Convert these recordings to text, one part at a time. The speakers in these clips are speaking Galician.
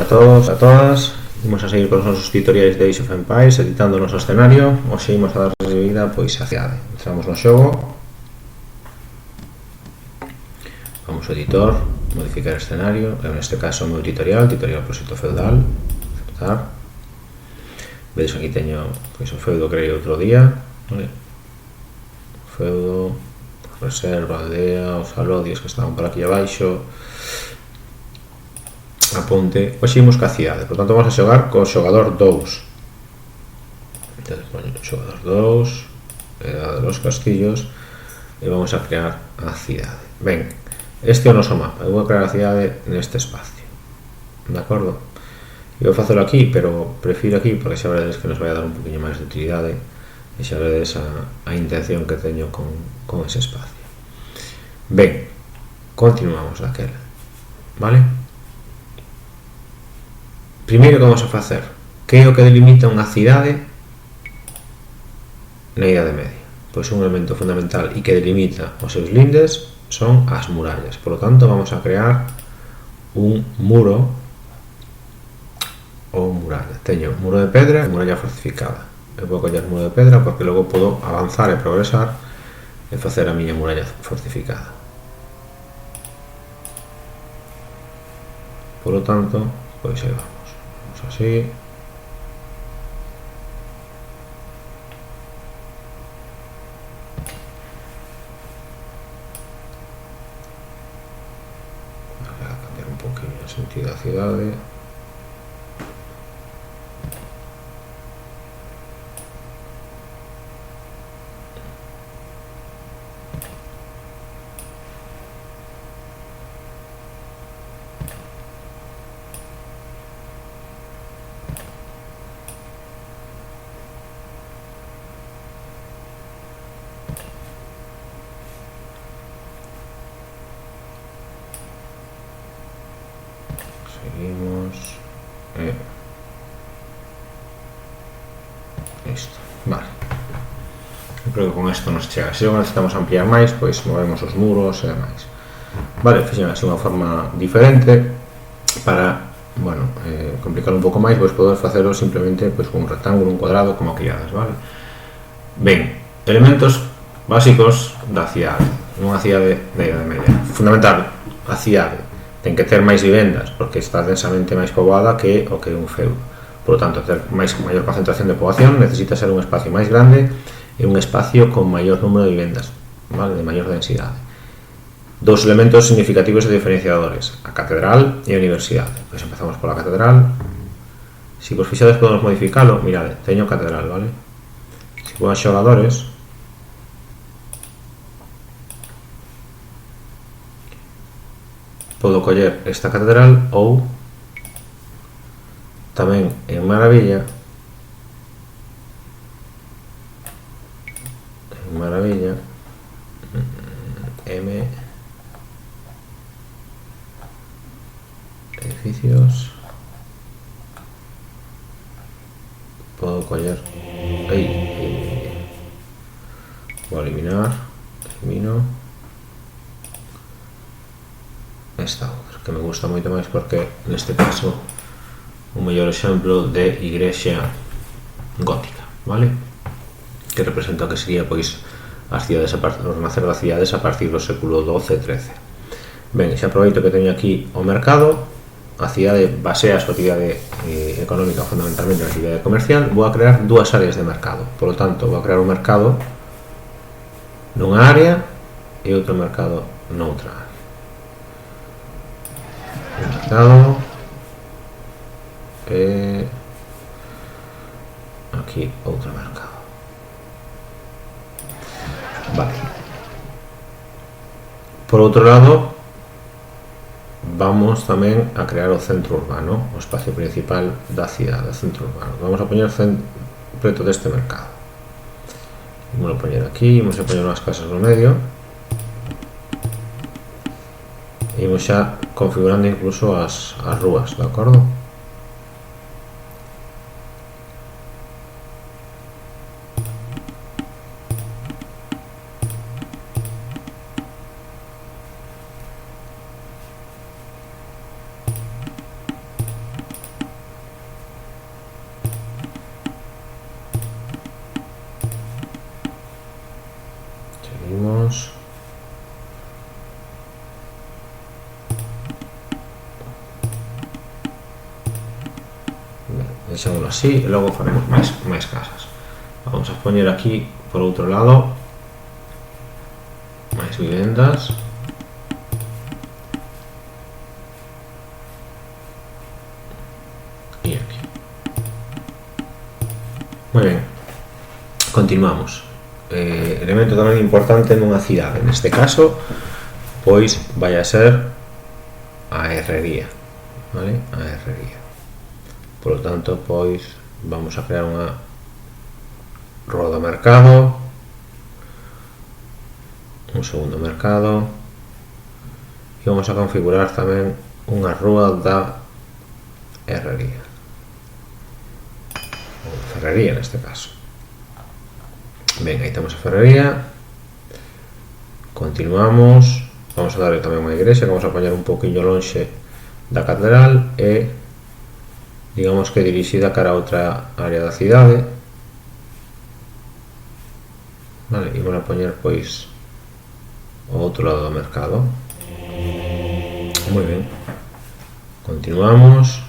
a todos, a todas. Vamos a seguir con os nosos tutoriais de Age of Empires, editando o noso escenario. Hoxe imos a dar vida pois a cidade. Entramos no xogo. Vamos ao editor, modificar escenario. En este caso o meu tutorial proxecto feudal. Aceptar. Vedes aquí teño pois o feudo creei outro día, vale? Feudo, reserva, aldea, os alodios que estaban por aquí abaixo. A ponte, hoxe imos ca cidade, por tanto vamos a xogar co xogador 2. Entonces, bueno, xogador 2, edad de los castillos, e vamos a crear a cidade. Ben, este é o noso mapa, eu vou crear a cidade neste espacio, de acordo? Eu vou facelo aquí, pero prefiro aquí porque xa veredes que nos vai a dar un poquinho máis de utilidade e xa veredes a intención que teño con ese espacio. Ben, continuamos daquela, vale? Primeiro que vamos a facer, que é o que delimita unha cidade na Idade Media? Pois un elemento fundamental e que delimita os seus lindes son as murallas. Por lo tanto, vamos a crear un muro ou muralla. Teño muro de pedra e muralla fortificada. Eu vou coller muro de pedra porque logo podo avanzar e progresar e facer a miña muralla fortificada. Por lo tanto, pois aí vamos. Así, voy a cambiar un poquinho o sentido da cidade. Seguimos. Listo. Vale. Eu creo que con isto nos chega. Se non necesitamos ampliar máis, pois movemos os muros e demais. Vale, fixen así unha forma diferente para, bueno, complicar un pouco máis, pois poder facelo simplemente pois con un rectángulo, un cuadrado, como criadas, vale? Ben, elementos básicos da cidade. Unha cidade da Idade Media. Fundamental, a cidade ten que ter máis vivendas porque está densamente máis poboada que o que é un feudo. Por lo tanto, ter maior concentración de poboación necesita ser un espacio máis grande e un espacio con maior número de vivendas, vale? De maior densidade. Dos elementos significativos e diferenciadores, a catedral e a universidade. Pois empezamos pola catedral. Se vos fixades podemos modificalo. Mirade, teño catedral, vale? Se vou a xogadores, podo coller esta catedral ou tamén en Maravilla, M edificios, podo coller vou elimino esta outra, que me gusta moito máis porque neste caso un mellor exemplo de igrexa gótica, vale? Que representa o que sería pois as cidades o renacer das cidades a partir do século XII e XIII. Ben, xa aproveito que teño aquí o mercado. A cidade basea a súa actividade económica fundamentalmente na actividade comercial. Vou a crear dúas áreas de mercado, por lo tanto vou a crear un mercado nunha área e outro mercado noutra área. Mercado e aquí outro mercado, vale. Por outro lado, vamos tamén a crear o centro urbano, o espacio principal da cidade, o centro urbano. Vamos a poñer preto deste mercado. Vamos a poñer aquí, vamos a poñer unhas casas no medio. E imos xa configurando incluso as rúas, de acordo? Seguimos. Deixámoslo así e logo faremos máis casas. Vamos a poñer aquí por outro lado máis vivendas. E aquí. Moi ben. Continuamos. Elemento tamén importante nunha cidade, neste caso, pois vai a ser a herrería, vale? A herrería. Por lo tanto, pois vamos a crear unha rúa do mercado, un segundo mercado, e vamos a configurar tamén unha rúa da herrería, ou ferrería neste caso. Ben, aí temos a ferrería. Continuamos. Vamos a darle tamén unha igrexa que vamos a poñer un poquinho lonxe da catedral e digamos que dirixida cara a outra área da cidade, vale, e vamos a poñer pois ao outro lado do mercado. Moi ben, continuamos.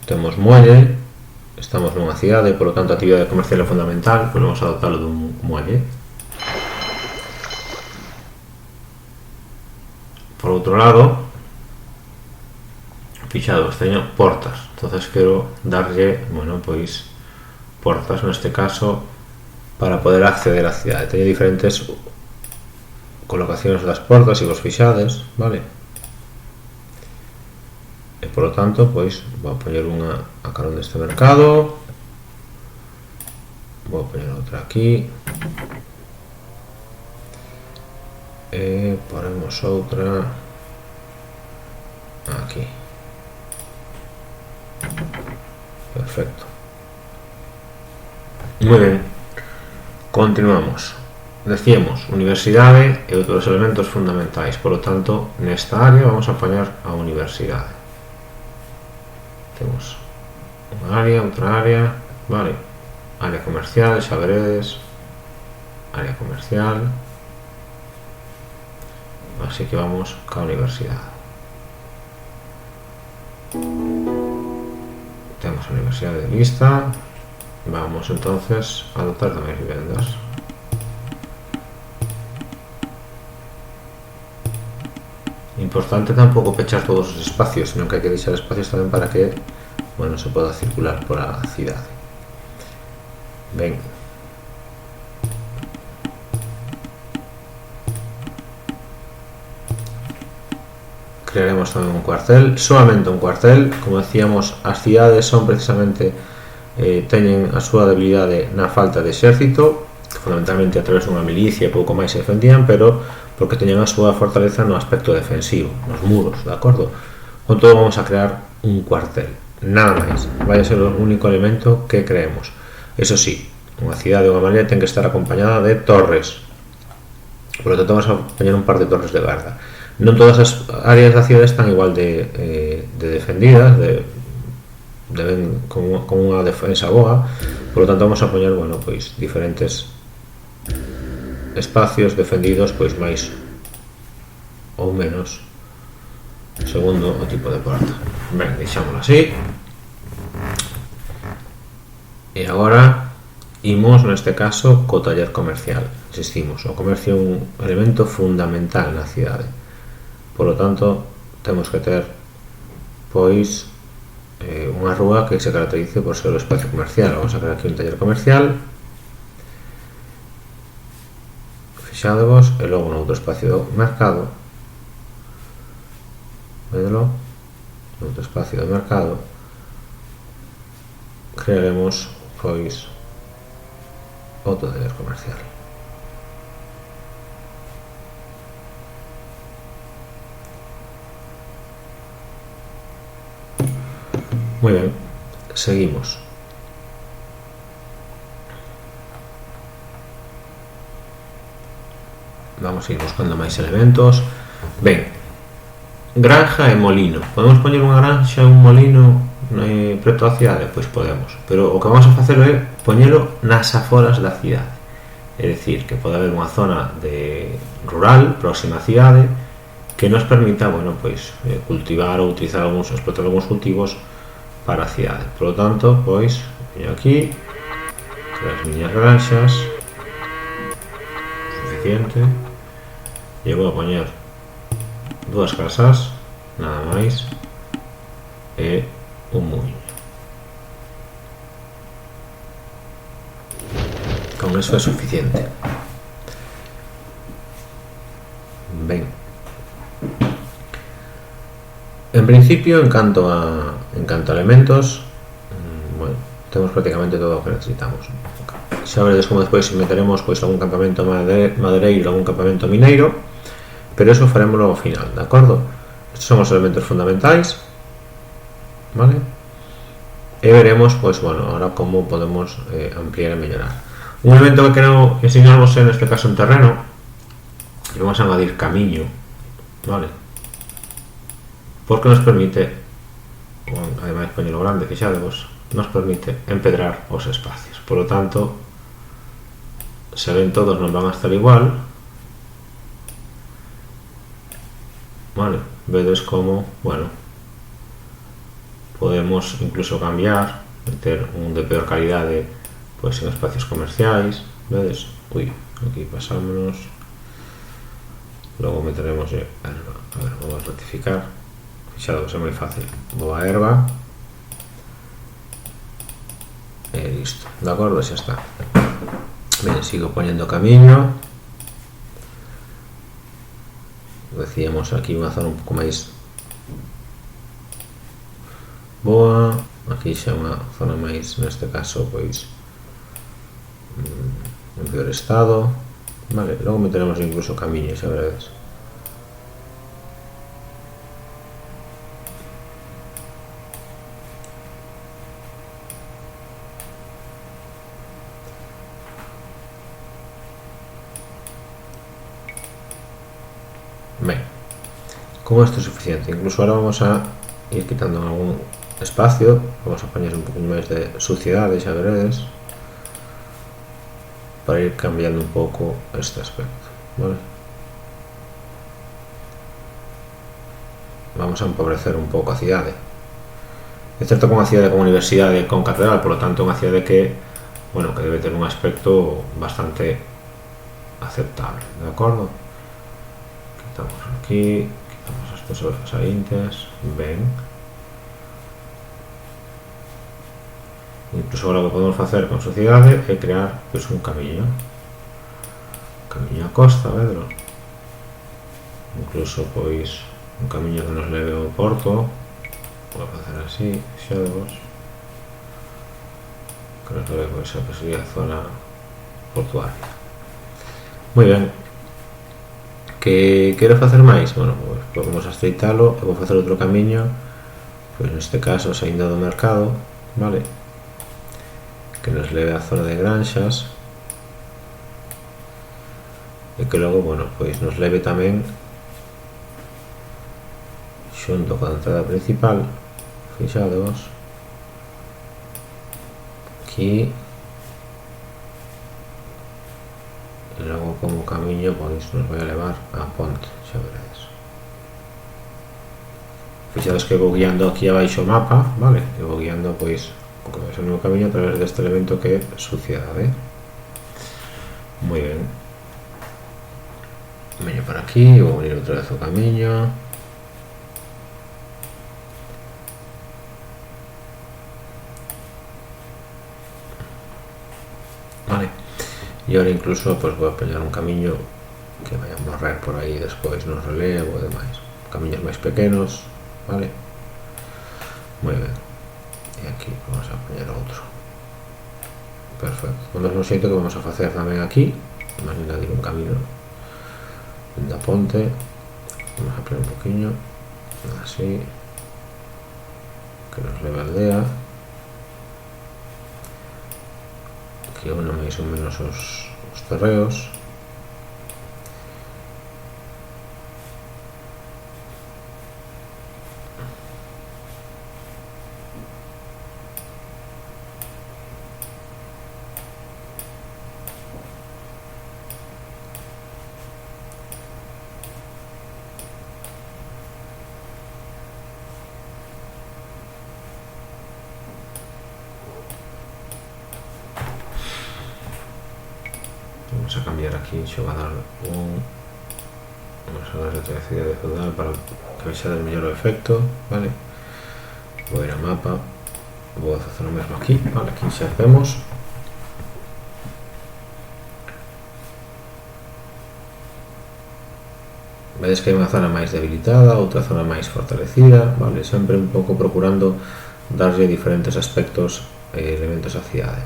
Temos muelle, estamos nunha cidade, por lo tanto a actividade comercial é fundamental, pois vamos a adoptalo dun muelle. Por outro lado, fixados, teño portas, entonces quero darlle, bueno, pois portas neste caso para poder acceder á cidade. Teño diferentes colocacións das portas e vos fixades, vale? E polo tanto, pois vou poñer unha a carón deste mercado, vou poñer outra aquí e ponemos outra aquí. Perfecto. Moi ben. Continuamos. Decíamos universidade e outros elementos fundamentais. Por lo tanto, nesta área vamos a poñer a universidade. Temos unha área, outra área, vale. Área comercial, xa veredes. Área comercial. Así que vamos ca universidade. Temos a universidade lista. Vamos entonces a dotar de máis vivendas. Importante tampouco pechar todos os espacios, senón que hai que deixar espacios tamén para que, bueno, se poda circular por a cidade. Ben. Crearemos tamén un cuartel, solamente un cuartel. Como decíamos, as cidades son precisamente teñen a súa debilidade na falta de exército, fundamentalmente a través dunha milicia e pouco máis se defendían, pero porque teñen a súa fortaleza no aspecto defensivo, nos muros, de acordo? Con todo vamos a crear un cuartel, nada máis, vai a ser o único elemento que creemos. Eso sí, unha cidade ou unha maneira ten que estar acompañada de torres, por lo tanto vamos a poñer un par de torres de garda. Non todas as áreas da cidade están igual de defendidas, con unha defensa boa, por lo tanto vamos a poñer, bueno, pois diferentes espacios defendidos, pois máis ou menos segundo o tipo de porta. Ben, deixámoslo así. E agora imos neste caso co taller comercial. Insistimos, o comercio é un elemento fundamental na cidade, por lo tanto temos que ter pois unha rúa que se caracterice por ser o espacio comercial. Vamos a crear aquí un taller comercial, fixadevos, e logo no outro espacio do mercado, vedelo, no outro espacio do mercado crearemos pois outro taller comercial. Moi ben, seguimos. Vamos a ir buscando máis elementos. Ben, granja e molino. Podemos poñer unha granja e un molino preto da cidade? Pois podemos, pero o que vamos a facer é poñelo nas aforas da cidade. É dicir, que pode haber unha zona de rural próxima á cidade que nos permita, bueno, pois cultivar ou utilizar explotar algúns cultivos para a cidade. Por lo tanto, pois veño aquí, as miñas granxas, suficiente, e vou a poñer 2 casas, nada máis, e un muiño. Con eso é suficiente. Ben, en principio, en canto a elementos, bueno, temos prácticamente todo o que necesitamos. Xa veredes como despois meteremos pois algún campamento madeireiro, algún campamento mineiro, pero eso farémoslo ao final, de acordo? Estes son os elementos fundamentais, vale? E veremos, pois, bueno, ahora como podemos ampliar e mellorar. Un elemento que quero enseñarvos en este caso en terreno, e vamos a añadir camiño, vale? Porque nos permite, ademais poñelo grande, fixadevos, nos permite empedrar os espacios. Por lo tanto, se ven todos non van a estar igual, vale, vedes como, bueno, podemos incluso cambiar, meter un de peor calidade pois en espacios comerciais, vedes, ui, aquí pasámonos, logo meteremos erva, a ver, vamos a rectificar, fixados, é moi fácil, vou a erva, e listo, de acordo, xa está. Ben, sigo poñendo camiño, decíamos aquí unha zona un pouco máis boa, aquí xa unha zona máis, neste caso, pois en peor estado, vale, logo meteremos incluso camiño, xa veredes. Ben, con esto es suficiente. Incluso ahora vamos a ir quitando algún espacio, vamos a poner un poquito máis de suciedade, xa veredes, para ir cambiando un pouco este aspecto, vale? Vamos a empobrecer un pouco a cidade. É certo que unha cidade con universidade, con catedral, por lo tanto unha cidade que, bueno, que debe ter un aspecto bastante aceptable, de acordo? Quitamos aquí, quitamos estos sobresaíntes, ben. Incluso agora o que podemos facer con sociedade é crear pois un camiño a costa, vedro, incluso pois un camiño que nos leve ao porto, vou facer así, xadvos, que nos leve pois a posible zona portuaria. Moi ben, que quero facer máis? Bueno, pois podemos estreitalo e vou facer outro camiño, pois neste caso saindo do mercado, vale, que nos leve á zona de granxas e que logo, bueno, pois nos leve tamén xunto con a entrada principal, fixados aquí, e logo como camiño pois nos vai a levar á ponte, xa veredes. Fixados que vou guiando aquí abaixo o mapa, vale, e vou guiando pois o meu camiño a través deste elemento que é suciedade. Moi ben, veño para aquí, vou unir outra vez o camiño, vale, e agora incluso pues, vou a peñar un camiño que vai a morrer por aí despois no relevo e demais, camiños máis pequenos, vale, moi ben. E aquí vamos a poñer outro, perfecto, do mesmo xeito que vamos a facer tamén aquí, vamos a añadir un camino da ponte, vamos a poner un poquinho así que nos leve a aldea, que une máis ou menos os terreos, vamos a cambiar aquí, yo voy a dar vamos a darle otra cidade feudal para que vexa del mellor o efecto, vale. Vou ir a mapa, vou facer o mesmo aquí, vale, aquí xa vemos. Vedes que hai unha zona máis debilitada, outra zona máis fortalecida, vale, sempre un pouco procurando darlle diferentes aspectos e elementos á cidade.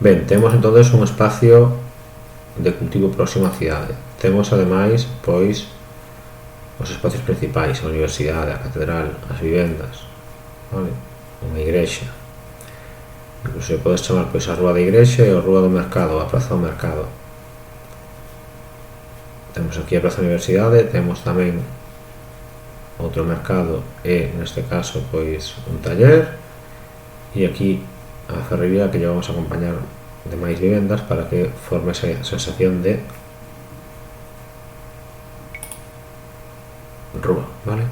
Ben, temos entonces un espacio de cultivo próximo á cidade. Temos ademais, pois, os espacios principais, a universidade, a catedral, as vivendas, vale, unha igrexa. Incluso podes chamar pois a rúa da igrexa e a rúa do mercado, a praza do mercado. Temos aquí a praza da universidade, temos tamén outro mercado e neste caso pois un taller, e aquí a ferrería que lle vamos a acompañar de máis vivendas para que forme esa sensación de rúa, vale?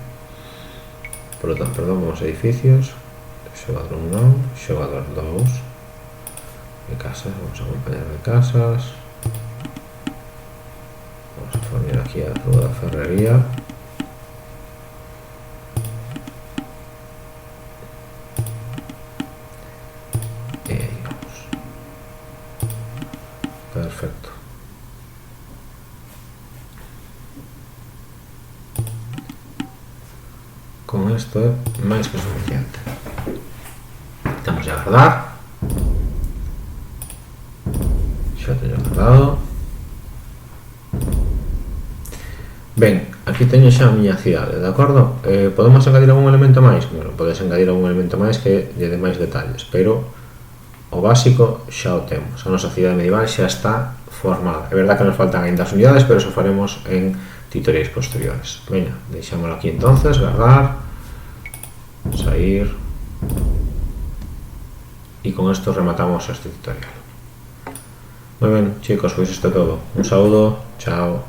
Por lo tanto, perdón, vamos a edificios, xogador 1, xogador 2 de casas, vamos a acompañar de casas. Vamos a poner aquí a rúa da ferrería. E aí vamos. Perfecto. Con isto é máis que suficiente. Temos a guardar. Xa teño guardado. Ben, aquí teño xa a miña cidade, de acordo? Podemos engadir algún elemento máis? Bueno, podes engadir algún elemento máis que lle dé máis detalles, pero o básico xa o temos. A nosa cidade medieval xa está formada. É verdad que nos faltan ainda as unidades, pero eso faremos en tutoriais posteriores. Veña, deixámoslo aquí entonces, guardar, sair, e con esto rematamos este tutorial. Moi ben, chicos, pois isto é todo. Un saúdo, chao.